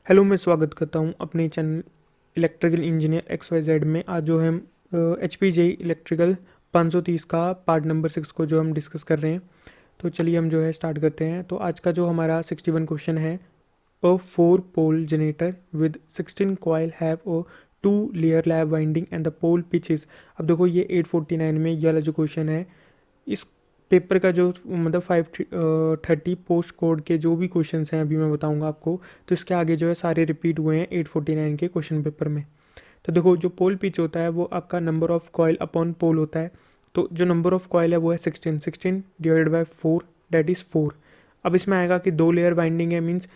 Hello, मैं स्वागत करता हूँ अपने चैनल इलेक्ट्रिकल इंजीनियर XYZ में। आज जो हम एच पी जे इलेक्ट्रिकल 530 का पार्ट नंबर 6 को जो हम डिस्कस कर रहे हैं। तो चलिए हम जो है स्टार्ट करते हैं। तो आज का जो हमारा 61 क्वेश्चन है, a 4 pole generator with 16 coil have a 2 layer lap winding and the pole pitch is. अब देखो ये 849 में ये वाला जो क्वेश्चन है, इस पेपर का जो मतलब 530 पोस्ट कोड के जो भी क्वेश्चंस हैं अभी मैं बताऊंगा आपको। तो इसके आगे जो है सारे रिपीट हुए हैं 849 के क्वेश्चन पेपर में। तो देखो, जो पोल पिच होता है वो आपका नंबर ऑफ कॉयल अपॉन पोल होता है। तो जो नंबर ऑफ कॉयल है वो है 16 डिवाइडेड बाई 4, डेट इज़ 4। अब इसमें आएगा कि 2 लेयर बाइंडिंग है, मीन्स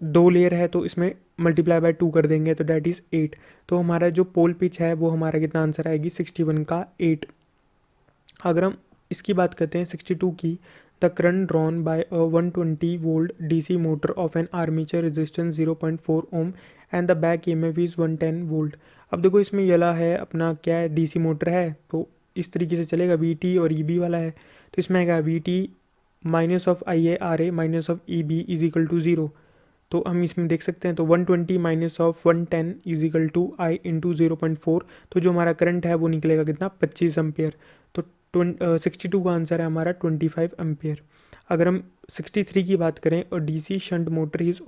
2 लेयर है तो इसमें मल्टीप्लाई बाय 2 कर देंगे तो डेट इज़ 8। तो हमारा जो पोल पिच है वो हमारा कितना आंसर आएगी 61 का 8। अगर हम इसकी बात करते हैं 62 की, the current drawn by a 120 volt DC motor of an armature resistance 0.4 ohm and the back EMF is 110 volt. अब देखो, इसमें यला है अपना क्या है, डीसी मोटर है तो इस तरीके से चलेगा, वी टी और ई बी वाला है। तो इसमें आएगा V T minus of I A R A minus of E B is equal to zero. तो हम इसमें देख सकते हैं, तो 120 minus of 110 is equal to I into 0.4। तो जो हमारा करंट है वो निकलेगा कितना, 25 एम्पेयर। तो 62 का आंसर है हमारा 25 एम्पेयर। अगर हम 63 की बात करें, और DC shunt motor is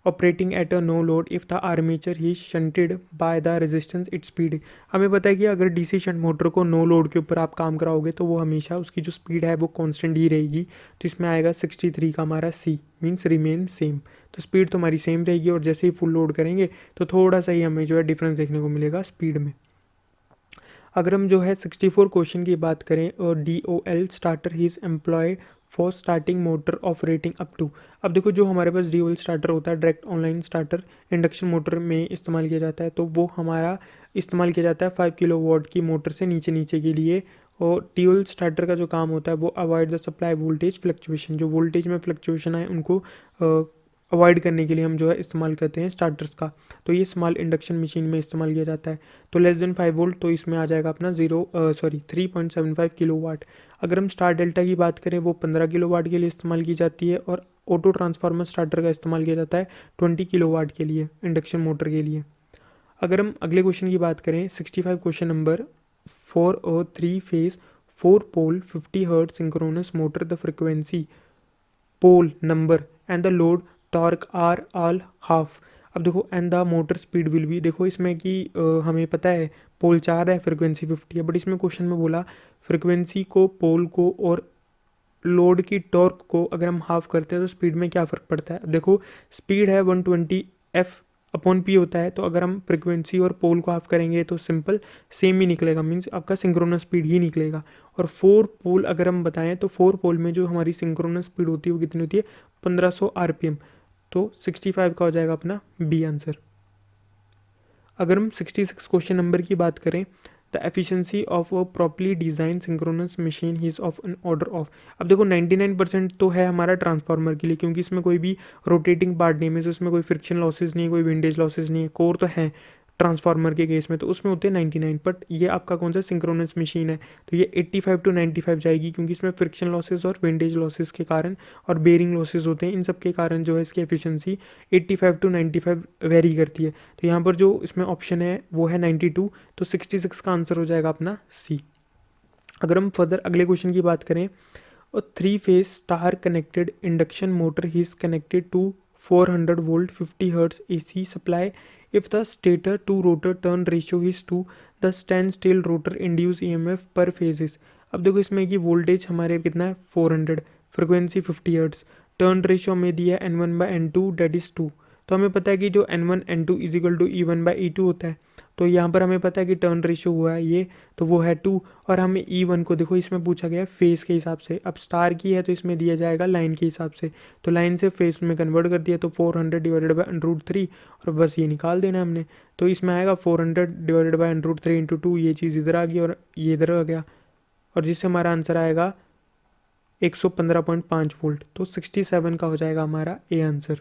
operating at a no load if the armature he shunted by the resistance it speed. हमें पता है कि अगर डीसी शंट मोटर को नो लोड के ऊपर आप काम कराओगे तो वो हमेशा उसकी जो स्पीड है वो कांस्टेंट ही रहेगी। तो इसमें आएगा 63 का हमारा सी, मीन्स रिमेन सेम। तो स्पीड तो हमारी सेम रहेगी, और जैसे ही फुल लोड करेंगे तो थोड़ा सा ही हमें जो है डिफरेंस देखने को मिलेगा स्पीड में। अगर हम जो है 64 क्वेश्चन की बात करें, और D O L starter he is employed for starting motor of rating up to. अब देखो, जो हमारे पास डी ओ एल स्टार्टर होता है, direct online starter, induction motor में इस्तेमाल किया जाता है। तो वो हमारा इस्तेमाल किया जाता है 5 किलोवाट की मोटर से नीचे नीचे के लिए। और डी ओ एल स्टार्टर का जो काम होता है वो avoid the supply voltage fluctuation, जो वोल्टेज में फ्लक्चुएशन है उनको अवॉइड करने के लिए हम जो है इस्तेमाल करते हैं स्टार्टर्स का। तो ये स्मॉल इंडक्शन मशीन में इस्तेमाल किया जाता है। तो लेस देन 5 वोल्ट, तो इसमें आ जाएगा अपना 3.75 किलोवाट। अगर हम स्टार डेल्टा की बात करें, वो 15 किलोवाट के लिए इस्तेमाल की जाती है। और ऑटो ट्रांसफार्मर स्टार्टर का इस्तेमाल किया जाता है 20 किलोवाट के लिए, इंडक्शन मोटर के लिए। अगर हम अगले क्वेश्चन की बात करें, 65 question number, for a 3 phase 4 pole 50 hertz synchronous motor the frequency, pole number and the load torque are all half. अब देखो, and the motor speed will be, देखो इसमें कि हमें पता है पोल 4 है, फ्रिक्वेंसी 50 है, बट इसमें क्वेश्चन में बोला फ्रिक्वेंसी को, पोल को और लोड की टॉर्क को अगर हम हाफ करते हैं तो स्पीड में क्या फ़र्क पड़ता है। देखो, स्पीड है 120 एफ अपॉन पी होता है। तो अगर हम फ्रिक्वेंसी और पोल को हाफ करेंगे तो सिंपल सेम ही निकलेगा, मीन्स आपका सिंक्रोनस स्पीड ही निकलेगा। और 4 पोल अगर हम बताएं तो 4 पोल में जो हमारी सिंक्रोनस स्पीड होती है वो कितनी होती है, 1500 RPM। तो 65 का हो जाएगा अपना बी आंसर। अगर हम 66 क्वेश्चन नंबर की बात करें, the efficiency of a properly design synchronous machine is of an order of. अब देखो, 99% तो है हमारा ट्रांसफार्मर के लिए, क्योंकि इसमें कोई भी रोटेटिंग पार्ट नहीं है, उसमें कोई फ्रिक्शन लॉसेज नहीं है, कोई विंडेज लॉसेज नहीं है। कोर तो है ट्रांसफार्मर के केस में, तो उसमें होते हैं 99। बट ये आपका कौन सा सिंक्रोनस मशीन है, तो ये 85 टू 95 जाएगी, क्योंकि इसमें फ्रिक्शन लॉसेज और विंडेज लॉसेज के कारण और बेरिंग लॉसेज होते हैं। इन सब के कारण जो है इसकी एफिशिएंसी 85 टू 95 वेरी करती है। तो यहाँ पर जो इसमें ऑप्शन है वो है 92। तो 66 का आंसर हो जाएगा अपना सी। अगर हम फर्दर अगले क्वेश्चन की बात करें, और 3 phase star connected induction motor he is connected to 400 volt 50 hertz AC supply if the stator to rotor turn ratio is two the stand still rotor induce EMF per phases. अब देखो, इसमें कि voltage हमारे कितना है 400, frequency 50 hertz, turn ratio में दिया है N1/N2 डेट इज 2। तो हमें पता है कि जो N1 N2 is equal to E1/E2 होता है। तो यहाँ पर हमें पता है कि टर्न रेशियो हुआ है ये, तो वो है 2। और हमें E1 को देखो, इसमें पूछा गया है फेस के हिसाब से। अब स्टार की है तो इसमें दिया जाएगा लाइन के हिसाब से। तो लाइन से फेस में कन्वर्ट कर दिया, तो 400 डिवाइडेड बाई √3, और बस ये निकाल देना हमने। तो इसमें आएगा 400 डिवाइडेड बाई √3 इंटू 2, ये चीज़ इधर आ गई और ये इधर आ गया, और जिससे हमारा आंसर आएगा 115.5 वोल्ट। तो 67 का हो जाएगा हमारा ए आंसर।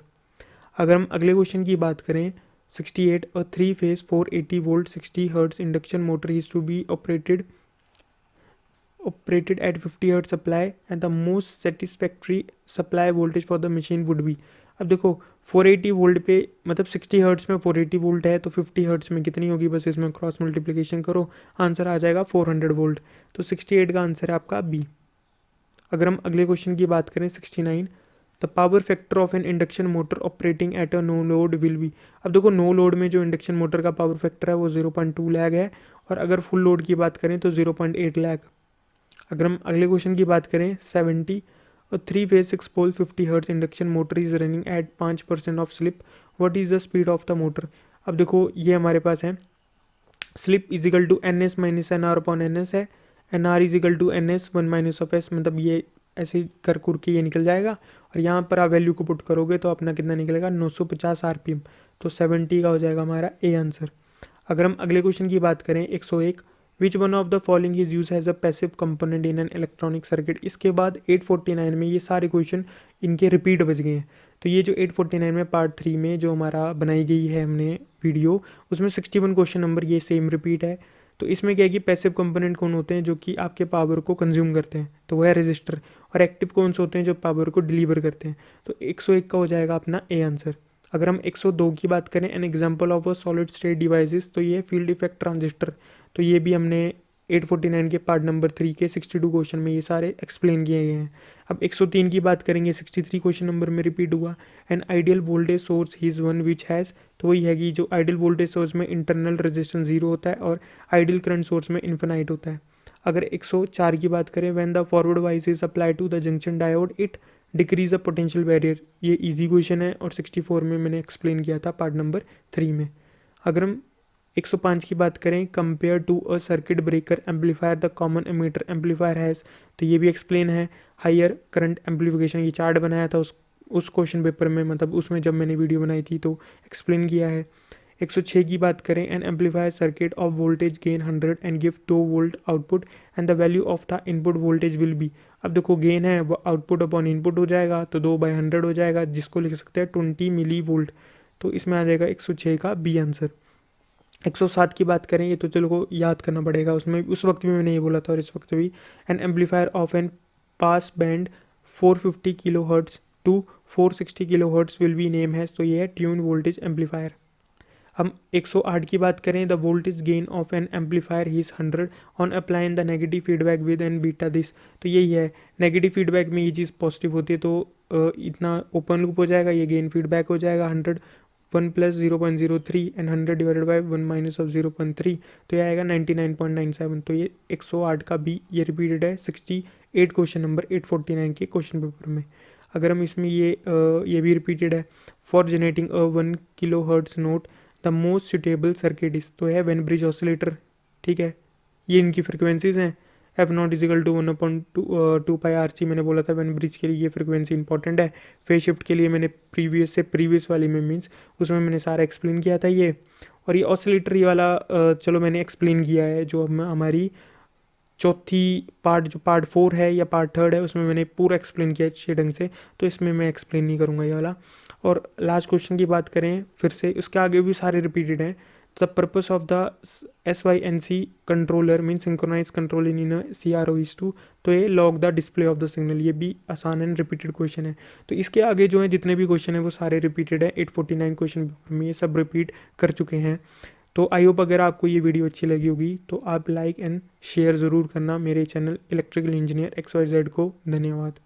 अगर हम अगले क्वेश्चन की बात करें, 68, और 3 phase 480 volt 60 hertz induction motor is to be operated at 50 hertz supply and the most satisfactory supply voltage for the machine would be। अब देखो, 480 वोल्ट पे मतलब 60 हर्ट्स में 480 वोल्ट है तो 50 हर्ट्स में कितनी होगी, बस इसमें क्रॉस मल्टीप्लिकेशन करो, आंसर आ जाएगा 400 वोल्ट। तो 68 का आंसर है आपका बी। अगर हम अगले क्वेश्चन की बात करें 69, the power factor of an induction motor operating at a no load will be. अब देखो नो लोड में जो इंडक्शन मोटर का पावर फैक्टर है वो 0.2 लैग है, और अगर फुल लोड की बात करें तो 0.8 लैग। अगर हम अगले क्वेश्चन की बात करें 70, और 3 phase 6 pole 50 hertz induction motor is running at 5% of slip, what is the speed of the motor. अब देखो ये हमारे पास है slip equal to N S minus N R upon N S है, N R equal to N S one minus of S, मतलब ये ऐसे ही कर कुर के ये निकल जाएगा, और यहाँ पर आप वैल्यू को पुट करोगे तो अपना कितना निकलेगा 950 आरपीएम। तो 70 का हो जाएगा हमारा ए आंसर। अगर हम अगले क्वेश्चन की बात करें 101, which one of the following is use as a passive component in an electronic circuit. इसके बाद 849 में ये सारे क्वेश्चन इनके रिपीट बच गए हैं। तो ये जो 849 में पार्ट 3 में जो हमारा बनाई गई है हमने वीडियो, उसमें 61 क्वेश्चन नंबर ये सेम रिपीट है। तो इसमें क्या है कि पैसिव कंपोनेंट कौन होते हैं जो कि आपके पावर को कंज्यूम करते हैं, तो वह है रजिस्टर, और एक्टिव कौन से होते हैं जो पावर को डिलीवर करते हैं। तो 101 का हो जाएगा अपना ए आंसर। अगर हम 102 की बात करें, an example of a solid state devices, तो ये फील्ड इफेक्ट ट्रांजिस्टर। तो ये भी हमने 849 के पार्ट नंबर 3 के 62 क्वेश्चन में ये सारे एक्सप्लेन किए गए हैं। अब 103 की बात करेंगे, 63 क्वेश्चन नंबर में रिपीट हुआ, an ideal voltage source is one which has. तो वही है कि जो आइडियल वोल्टेज सोर्स में इंटरनल रेजिस्टेंस 0 होता है और आइडियल करंट सोर्स में इन्फिनाइट होता है। अगर 104 की बात करें, when the forward bias is apply to the junction diode it decrease a potential barrier. ये इजी क्वेश्चन है और 64 में मैंने एक्सप्लेन किया था पार्ट नंबर 3 में। अगर हम 105 की बात करें, compare to a circuit breaker amplifier the common emitter amplifier has. तो ये भी एक्सप्लेन है, हायर करंट एम्पलीफिकेशन की चार्ट बनाया था उस क्वेश्चन पेपर में, मतलब उसमें जब मैंने वीडियो बनाई थी तो एक्सप्लेन किया है। 106 की बात करें, N amplifier circuit of voltage gain 100 and give 2 volt output and the value of the input voltage will be. अब देखो गेन है वो आउटपुट अपॉन इनपुट हो जाएगा, तो 2/100 हो जाएगा, जिसको लिख सकते हैं 20 मिली वोल्ट। तो इसमें आ जाएगा 106 का बी आंसर। 107 की बात करें, ये तो चलो को याद करना पड़ेगा, उसमें उस वक्त भी मैंने ये बोला था और इस वक्त भी। An amplifier of an pass band 450 kilo hertz to 460 kilo hertz will be name has. तो ये है ट्यून वोल्टेज एम्पलीफायर। हम 108 की बात करें, the voltage gain of an amplifier is 100 on applying the negative feedback with an beta this. तो यही है, नेगेटिव फीडबैक में ये चीज़ पॉजिटिव होती है तो इतना ओपन लूप हो जाएगा, ये गेन फीडबैक हो जाएगा 100, 1 plus 0.03 and 100 divided by 1 minus of 0.3, तो ये आएगा 99.97। तो ये 108 का बी ये रिपीटेड है 68 क्वेश्चन नंबर 849 के क्वेश्चन पेपर में। अगर हम इसमें ये भी रिपीटेड है, for generating a 1 kilo hertz note the most suitable circuit is. तो है वेन ब्रिज ऑसिलेटर, ठीक है, ये इनकी फ्रिक्वेंसीज हैं। F naught equal to 1/2 pi R C, मैंने बोला था वेन ब्रिज के लिए ये फ्रिक्वेंसी इंपॉर्टेंट है। फेज शिफ्ट के लिए मैंने प्रीवियस वाली में मीन्स उसमें मैंने सारा एक्सप्लेन किया था ये। और ये ऑसिलेटर ये वाला चलो मैंने एक्सप्लेन किया है, जो हमारी चौथी पार्ट जो पार्ट 4 है या पार्ट 3 है उसमें मैंने पूरा एक्सप्लेन किया अच्छे ढंग से, तो इसमें मैं एक्सप्लेन नहीं करूँगा ये वाला। और लास्ट क्वेश्चन की बात करें फिर से, उसके आगे भी सारे रिपीटेड हैं। The purpose of the SYNC controller mean synchronize control in CRO is to. तो ये log the display of the signal, ये भी आसान एंड रिपीटेड क्वेश्चन है। तो इसके आगे जो है जितने भी क्वेश्चन है वो सारे रिपीटेड है, 849 क्वेश्चन पेपर में ये सब रिपीट कर चुके हैं। तो आई होप अगर आपको ये वीडियो अच्छी लगी होगी तो आप लाइक एंड शेयर ज़रूर करना मेरे चैनल इलेक्ट्रिकल इंजीनियर XYZ को। धन्यवाद।